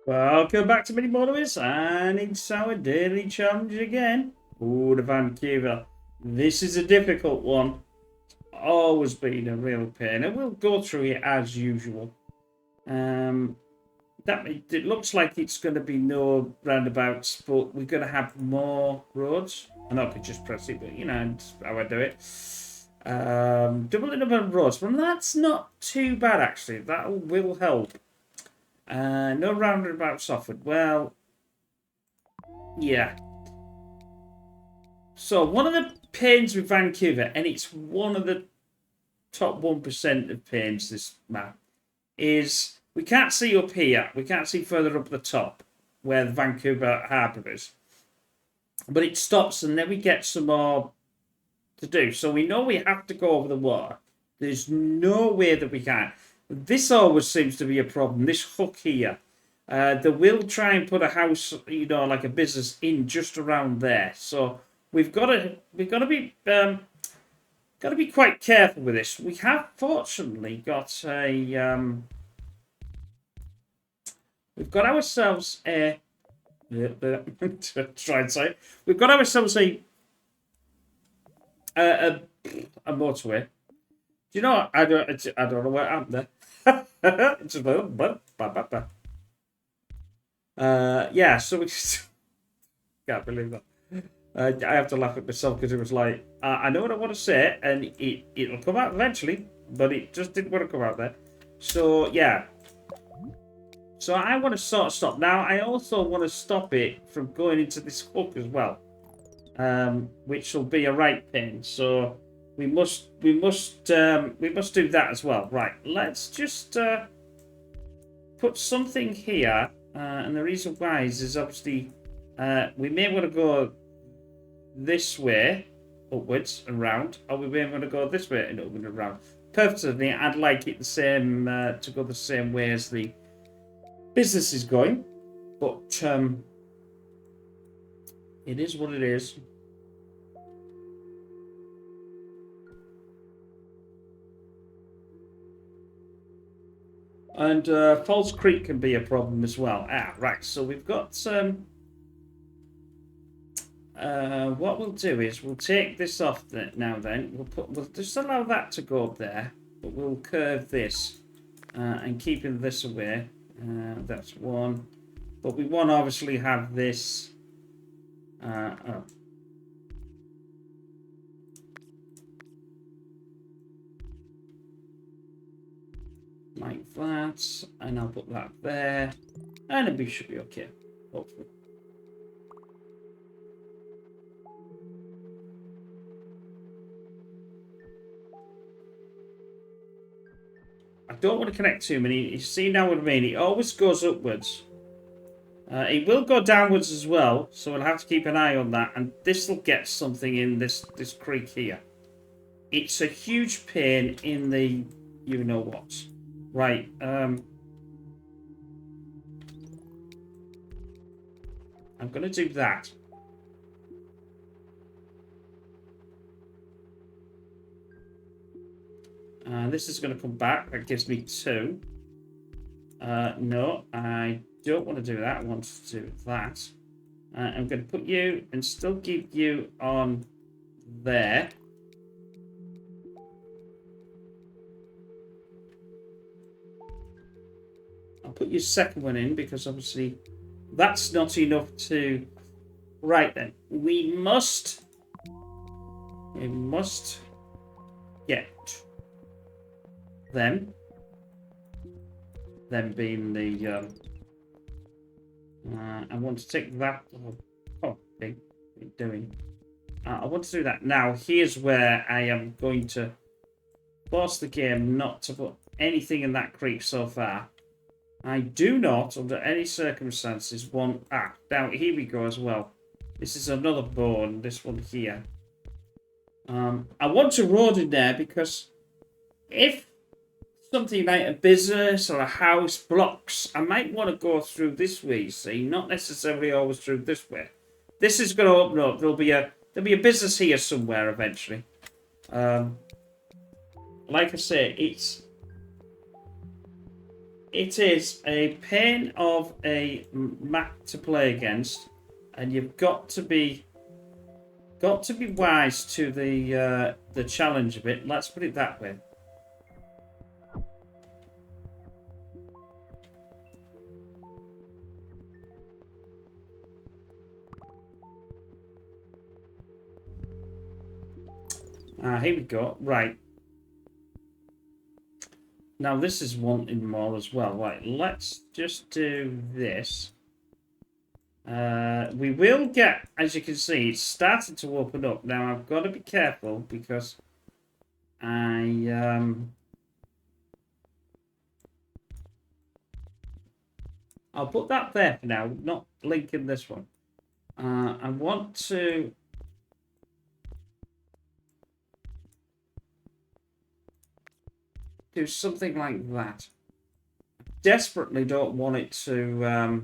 Welcome back to Mini Motorways, and it's our daily challenge again. Oh, the Vancouver. This is a difficult one. Always been a real pain, and we'll go through it as usual. That it looks like it's going to be no roundabouts, but we're going to have more roads. I know I could just press it, but you know, it's how I do it. Double the number of roads, but that's not too bad actually. That will help. No roundabouts offered. Well, yeah. So one of the pains with Vancouver, and it's one of the top 1% of pains this map, is we can't see up here. We can't see further up the top where the Vancouver harbour is. But it stops and then we get some more to do. So we know we have to go over the water. There's no way that we can. This always seems to be a problem. This hook here. They will try and put a house, you know, like a business in just around there. So we've got to be quite careful with this. We have fortunately got a we've got ourselves a try and say it. We've got ourselves a motorway. Do you know what? I don't know what happened there. It's just yeah, so we can't believe that. I have to laugh at myself because it was like, I know what I want to say, and it'll come out eventually, but it just didn't want to come out there. So, yeah. So I want to sort of stop. Now, I also want to stop it from going into this hook as well, which will be a right pin. So we must do that as well. Right, let's just put something here. And the reason why is obviously we may want to go this way, upwards and round, or we may want to go this way and upwards and round. Personally, I'd like it the same to go the same way as the business is going, but it is what it is. And Falls Creek can be a problem as well. Right. So we've got what we'll do is we'll take this off now. Then we'll just allow that to go up there, but we'll curve this and keeping this away. That's one, but we want to obviously have this. Oh. Like that, and I'll put that there, and we should be okay, hopefully. I don't want to connect too many. You see now what I mean? It always goes upwards. It will go downwards as well, so we'll have to keep an eye on that. And this will get something in this creek here. It's a huge pain in the you know what. Right. I'm going to do that. This is going to come back. That gives me 2. No, I don't want to do that. I want to do that. I'm going to put you and still keep you on there. I'll put your second one in because obviously that's not enough to... Right then, we must get them being the I want to take that. Oh, big doing. I want to do that now. Here's where I am going to force the game not to put anything in that creek so far. I do not, under any circumstances, want... now here we go as well. This is another bone, this one here. I want a road in there because if something like a business or a house blocks, I might want to go through this way, you see, not necessarily always through this way. This is going to open up. There'll be a business here somewhere eventually. Like I say, it's It is a pain of a map to play against, and you've got to be wise to the challenge of it. Let's put it that way. Here we go. Right. Now this is wanting more as well. Right, let's just do this. We will get, as you can see, it's starting to open up. Now I've got to be careful because I'll put that there for now, not linking this one. I want to do something like that. Desperately don't want it to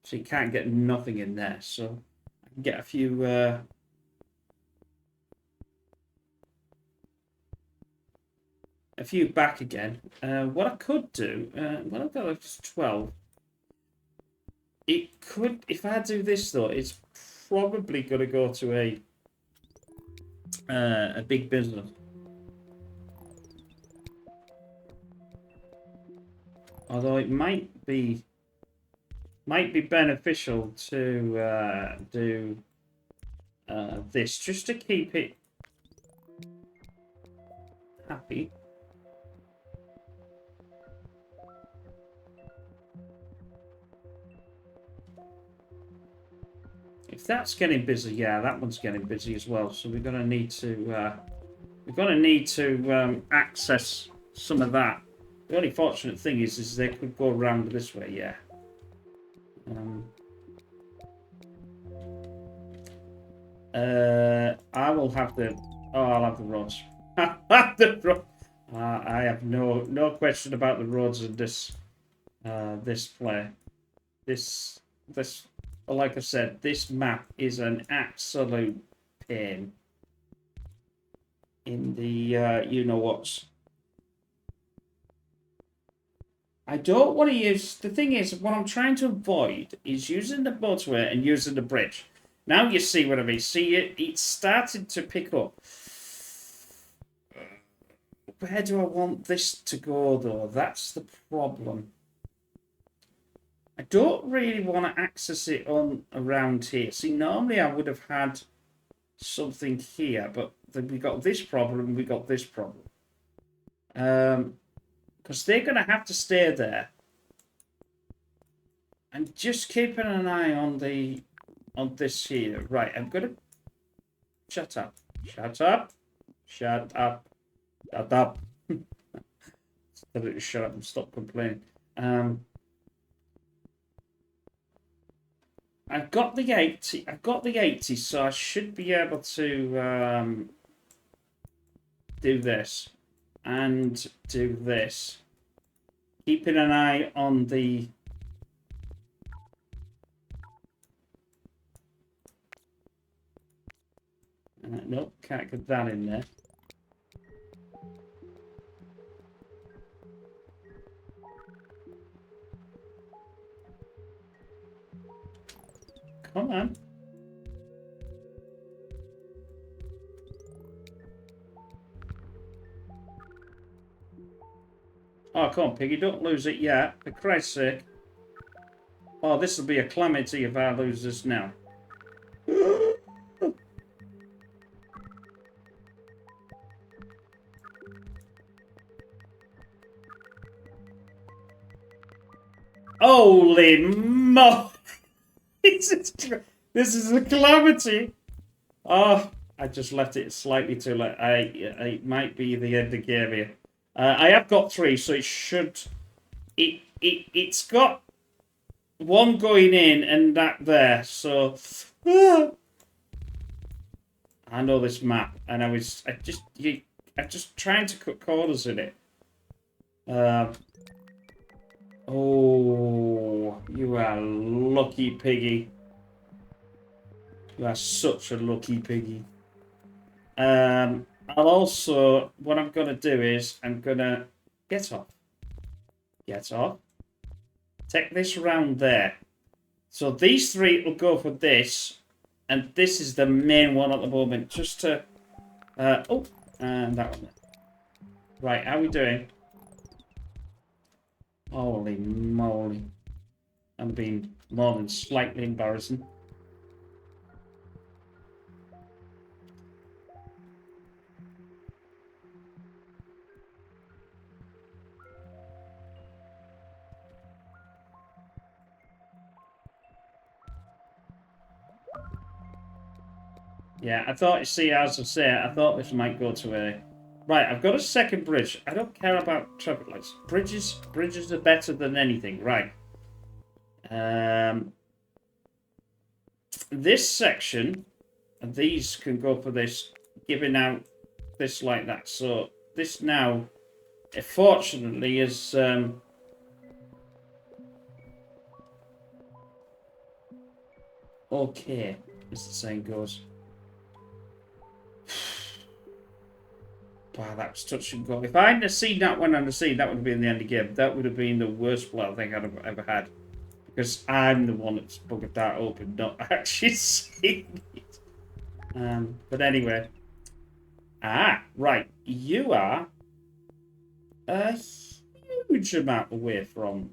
so you can't get nothing in there, so I can get a few back again. What I could do, well, I've got like 12. It could, if I do this though, it's probably going to go to a big business. Although it might be beneficial to do this just to keep it happy. If that's getting busy, yeah, that one's getting busy as well. So we're going to need to access some of that. The only fortunate thing is they could go around this way, yeah. I will have the. Oh, I'll have the roads. I have no question about the roads in this play. This like I said, this map is an absolute pain in the you know what's. I don't want to use. The thing is, what I'm trying to avoid is using the motorway and using the bridge. Now you see what I mean. See it? It's started to pick up. Where do I want this to go, though? That's the problem. I don't really want to access it on around here. See, normally I would have had something here, but we got this problem, we got this problem. Because they're going to have to stay there. And just keeping an eye on this here. Right, I'm going to... Shut up. Shut up. Shut up. Shut up. Shut up and stop complaining. I've got the 80. I've got the 80, so I should be able to do this and do this. Keeping an eye on the. Nope, can't get that in there. Come on. Oh, come on, Piggy, don't lose it yet, for Christ's sake. Oh, this will be a calamity if I lose this now. Holy mo! This is a calamity. Oh, I just left it slightly too late. It might be the end of the game here. I have got 3, so it should. It's got 1 going in and that there. So I know this map, and I'm just trying to cut corners in it. Oh, you are lucky, Piggy. You are such a lucky piggy. I'll also, what I'm going to do is, I'm going to Get off. Get off. Take this round there. So these three will go for this. And this is the main one at the moment. Just to... oh, and that one. Right, how are we doing? Holy moly. I'm being more than slightly embarrassing. Yeah, I thought, you see, as I say, I thought this might go to a... Right, I've got a second bridge. I don't care about traffic lights. Bridges are better than anything. Right. This section, and these can go for this, giving out this like that. So this now, fortunately, is... okay, as the saying goes. Wow, that was touch and go. If I hadn't seen that one on the scene, that would have been the end of the game. That would have been the worst play I think I'd have ever had. Because I'm the one that's buggered that open, not actually seeing it. But anyway. Ah, right. You are a huge amount away from...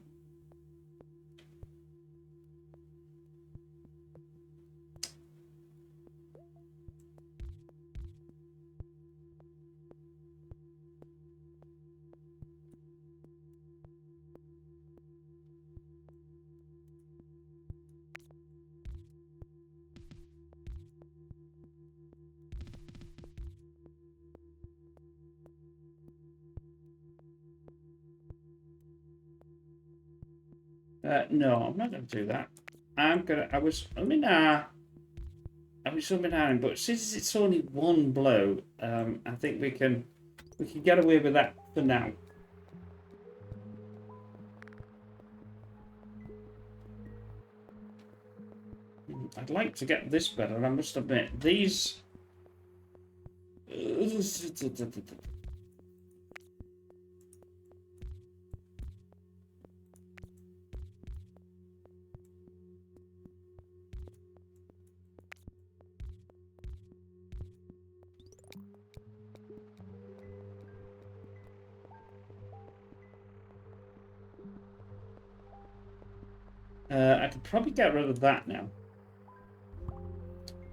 no, I'm not going to do that. I was umming but since it's only one blow, I think we can get away with that for now. I'd like to get this better, I must admit. These... I could probably get rid of that now.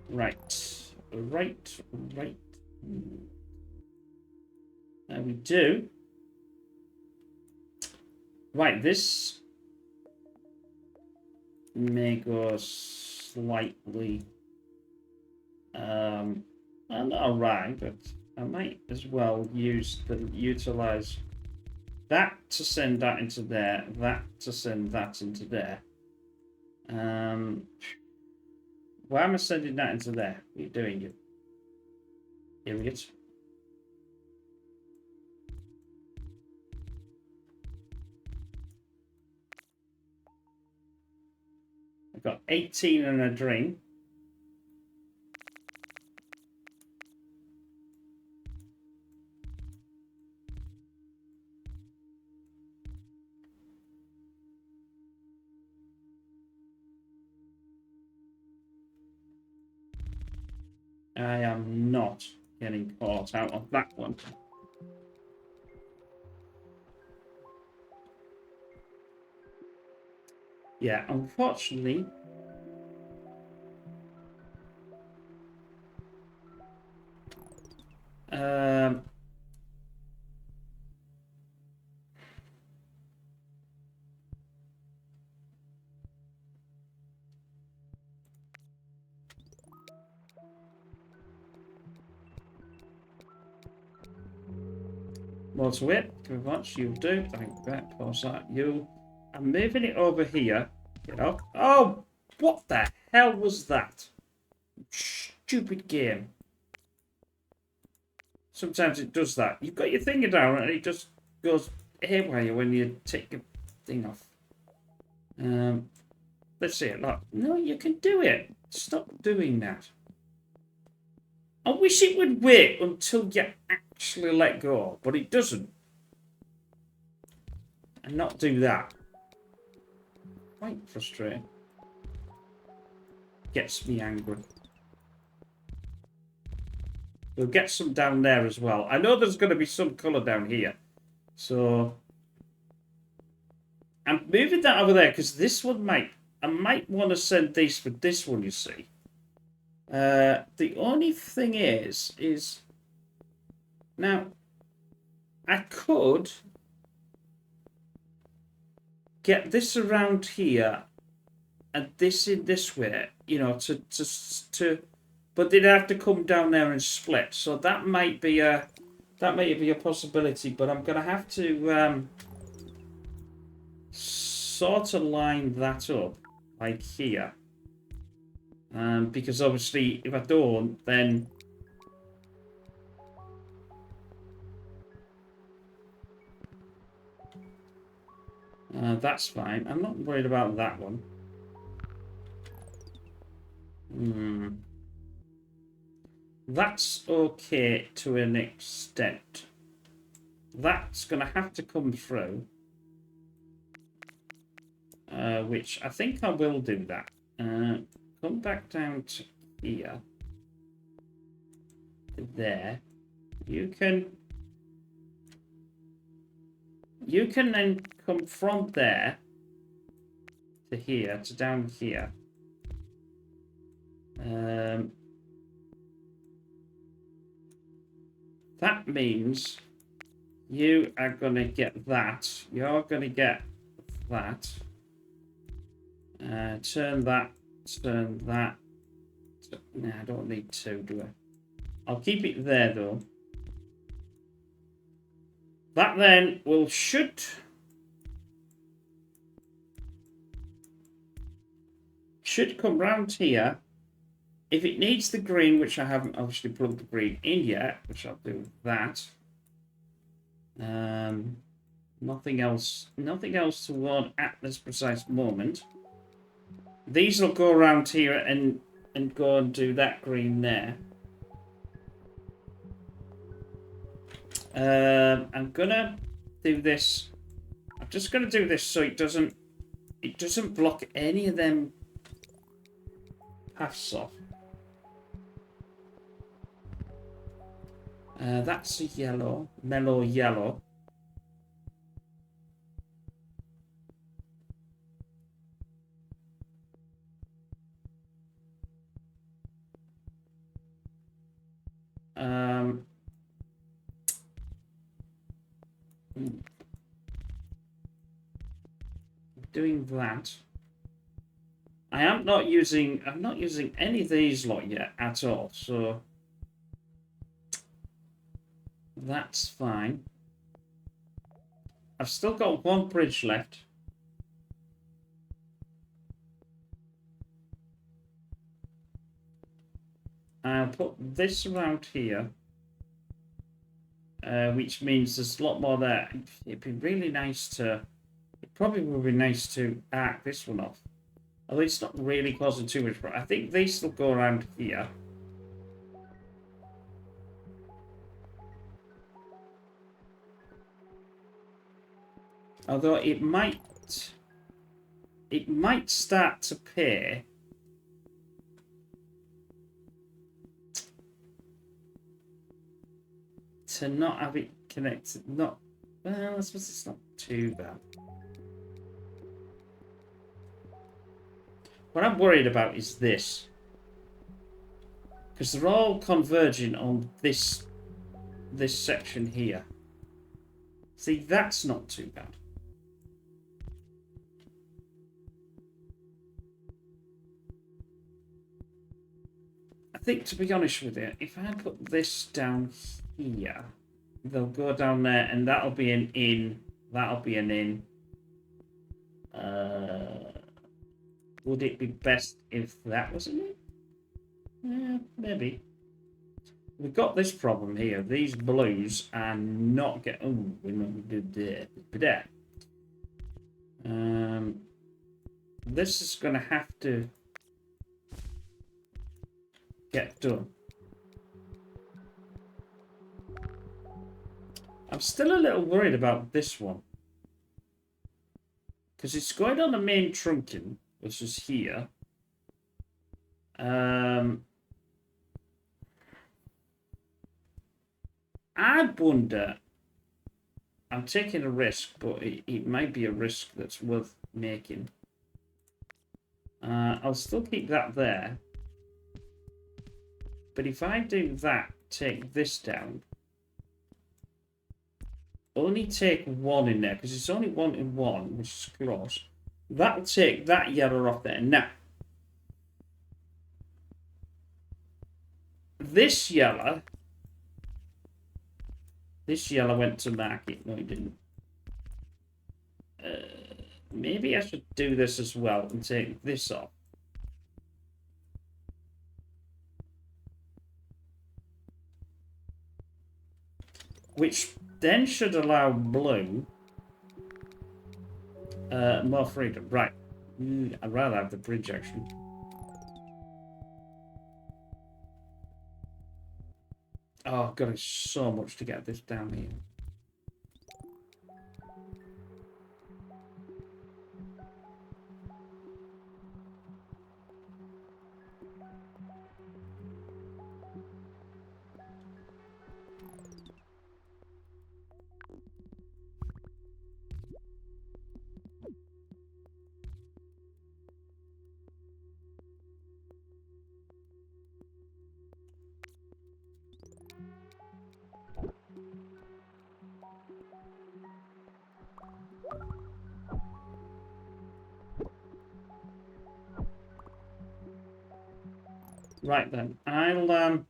Right. There we do. Right, this may go slightly... I'm not alright, but I might as well utilize that to send that into there, that to send that into there. Why am I sending that into there? What are you doing, you idiots? I've got 18 and a drink. I am not getting caught out of that one. Yeah, unfortunately... Motorway, very much. You'll do. Thank you. Pause that. I'm moving it over here. You know. Oh, what the hell was that? Stupid game. Sometimes it does that. You've got your finger down and it just goes haywire when you take your thing off. Let's see it. Look. No, you can do it. Stop doing that. I wish it would wait until you actually let go, but it doesn't. and not do that. Quite frustrating. Gets me angry. We'll get some down there as well. I know there's going to be some colour down here. So I'm moving that over there because this one I might want to send these with this one, you see. The only thing is now I could get this around here and this in this way, you know, to but they'd have to come down there and split. So that might be a possibility, but I'm gonna have to sort of line that up like here. Because obviously if I don't, then that's fine. I'm not worried about that one. That's okay to an extent. That's going to have to come through. Which I think I will do that. Come back down to here. There. You can then come from there to here, to down here. That means you are going to get that. You're going to get that. Turn that. Turn that. Nah, I don't need two, do I? I'll keep it there, though. That then should come round here. If it needs the green, which I haven't obviously plugged the green in yet, which I'll do that. Nothing else to warn at this precise moment. These will go around here and go and do that green there. I'm gonna do this. I'm just gonna do this so it doesn't block any of them paths off. That's a yellow, mellow yellow. Doing that. I'm not using any of these lot yet at all, so that's fine. I've still got one bridge left. I'll put this around here, which means there's a lot more there. It'd be really nice to. It probably would be nice to arc this one off. Although it's not really causing too much problem. I think these will go around here. Although it might start to pay to not have it connected. Well, I suppose it's not too bad. What I'm worried about is this. Because they're all converging on this section here. See, that's not too bad. I think, to be honest with you, if I put this down here, they'll go down there, and that'll be an in. That'll be an in. Would it be best if that was an in? Yeah, maybe. We've got this problem here. These blues are not getting. Oh, we're not good there. This is going to have to get done. I'm still a little worried about this one. because it's going on the main trunking, which is here. I'd wonder. I'm taking a risk, but it might be a risk that's worth making. I'll still keep that there. But if I do that, take this down. Only take one in there, because it's only 1 in 1, which is close. That'll take that yellow off there. Now, this yellow went to market. No, it didn't. Maybe I should do this as well and take this off. Which then should allow blue more freedom. Right. I'd rather have the bridge, actually. Oh, God, it's so much to get this down here. Right then, I'll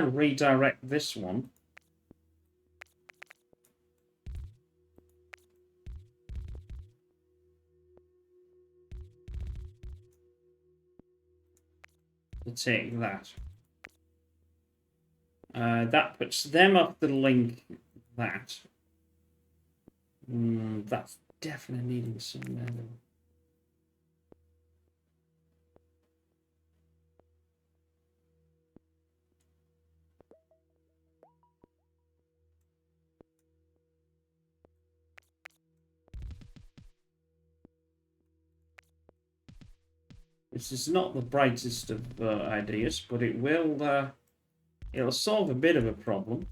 redirect this one. To take that. That puts them up the link. That. That's definitely needing some level. This is not the brightest of ideas, but it will. It'll solve a bit of a problem.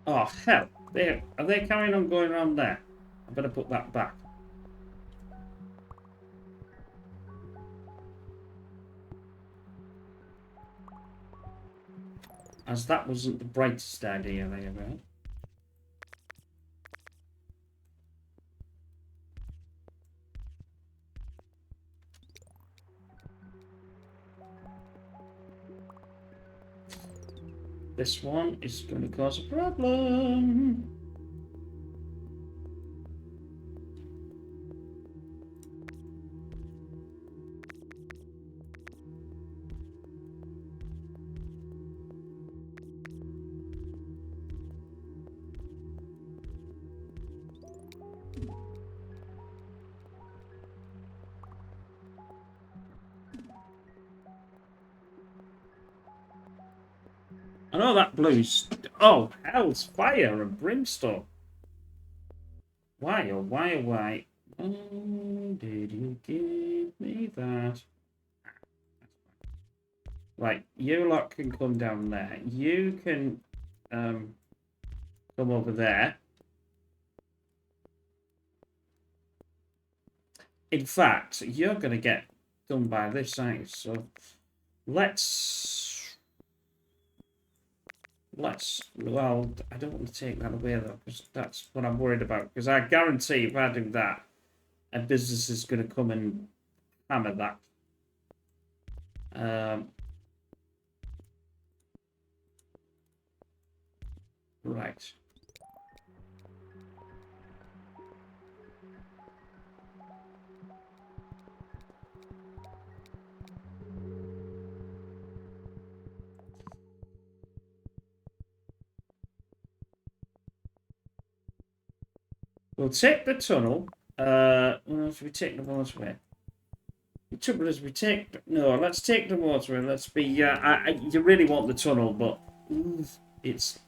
Oh hell! Are they carrying on going around there? I better put that back. As that wasn't the brightest idea they ever had. This one is going to cause a problem. I know that blue's... Oh, hell's fire and brimstone. Why, oh, why, oh, why? Oh, did you give me that? Right, you lot can come down there. You can come over there. In fact, you're going to get done by this, aren't you? So well, I don't want to take that away though, because that's what I'm worried about. Because I guarantee if I do that, a business is going to come and hammer that. Right. We'll take the tunnel. Should we take the motorway? The trouble is, let's take the motorway. Let's be. You really want the tunnel, but it's.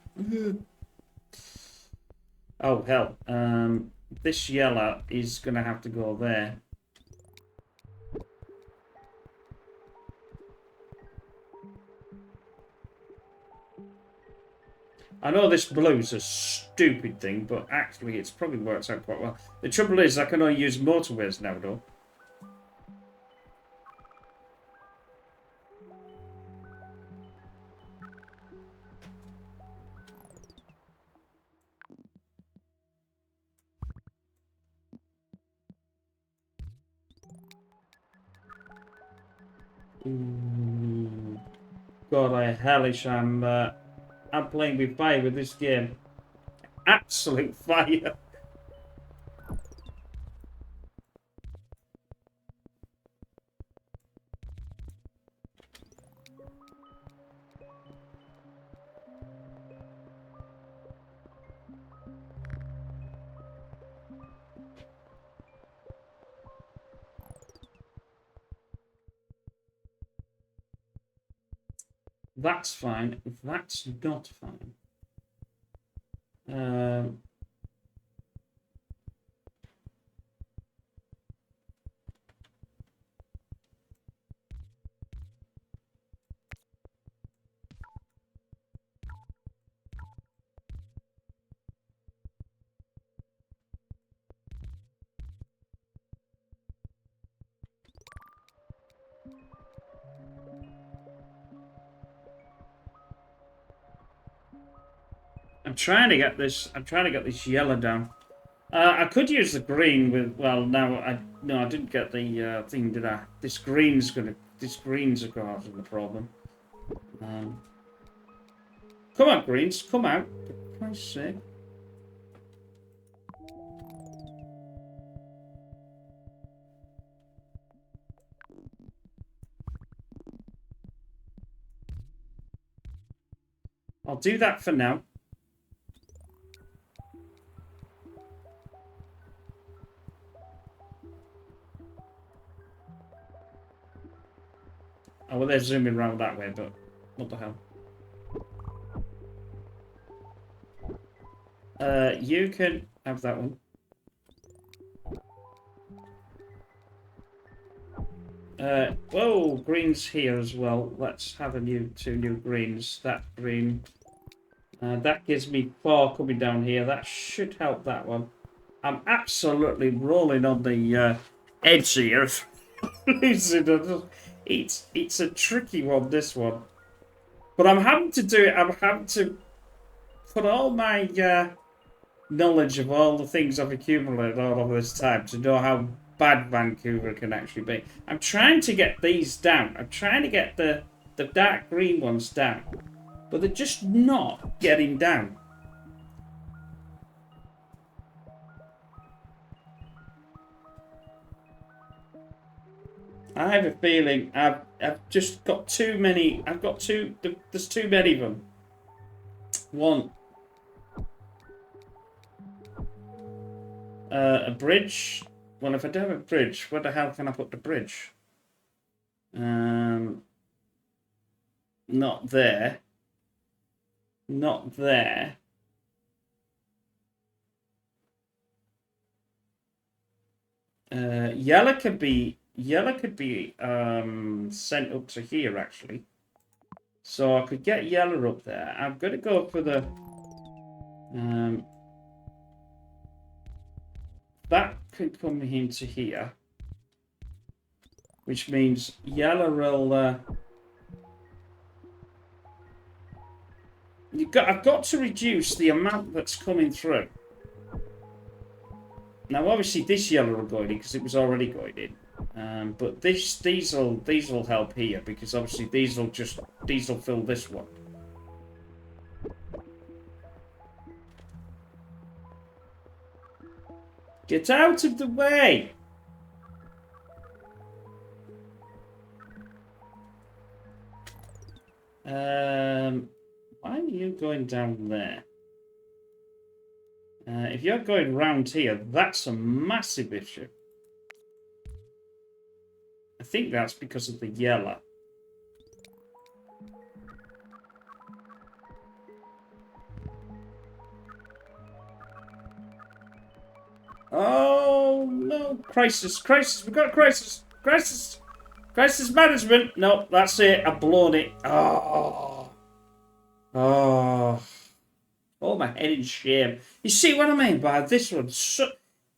Oh hell. This yellow is gonna have to go there. I know this blue's a stupid thing, but actually it's probably works out quite well. The trouble is, I can only use motorways now, though. Ooh. God, I hellish. I'm playing with fire with this game. Absolute fire. That's fine. That's not fine. I'm trying to get this. I'm trying to get this yellow down. I could use the green with. Well, now I didn't get the thing, did I? This green's causing the problem. Come on, greens, come out. For Christ's sake. I'll do that for now. Oh, well, they're zooming around that way, but what the hell? You can have that one. Whoa, green's here as well. Let's have two new greens. That green. That gives me 4 coming down here. That should help that one. I'm absolutely rolling on the edge here. It's a tricky one, this one. But I'm having to do it. I'm having to put all my knowledge of all the things I've accumulated all of this time to know how bad Vancouver can actually be. I'm trying to get these down. I'm trying to get the dark green ones down. But they're just not getting down. I have a feeling I've just got too many. There's too many of them. One. A bridge. Well, if I don't have a bridge, where the hell can I put the bridge? Not there. Not there. Yellow could be sent up to here actually. So I could get yellow up there. I'm gonna go for the that could come into here, which means yellow will I've got to reduce the amount that's coming through. Now, obviously, this yellow will go in because it was already going in. But these will help here because obviously these will fill this one. Get out of the way! Why are you going down there? If you're going round here, that's a massive issue. I think that's because of the yellow. Oh, no. Crisis, crisis. We've got a crisis. Crisis. Crisis management. No, that's it. I've blown it. Oh. Oh. Oh, my head in shame. You see what I mean by this one? So,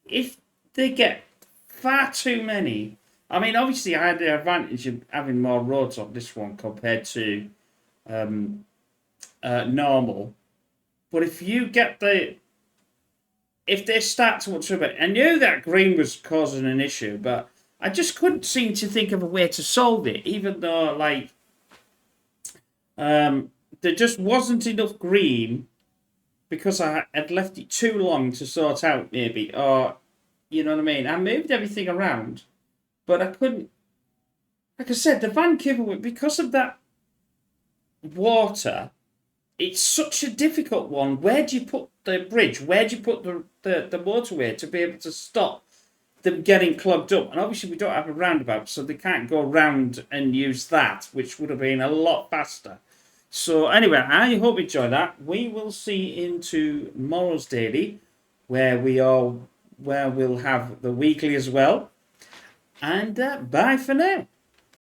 if they get far too many... I mean, obviously, I had the advantage of having more roads on this one compared to normal. But if you get the... If they start to watch it, I knew that green was causing an issue, but I just couldn't seem to think of a way to solve it, even though, like, there just wasn't enough green because I had left it too long to sort out, maybe, or, you know what I mean? I moved everything around, but I couldn't, like I said, the Vancouver, because of that water, it's such a difficult one. Where do you put the bridge? Where do you put the motorway to be able to stop them getting clogged up? And obviously we don't have a roundabout, so they can't go round and use that, which would have been a lot faster. So anyway, I hope you enjoy that. We will see into tomorrow's daily, where we'll have the weekly as well. And bye for now.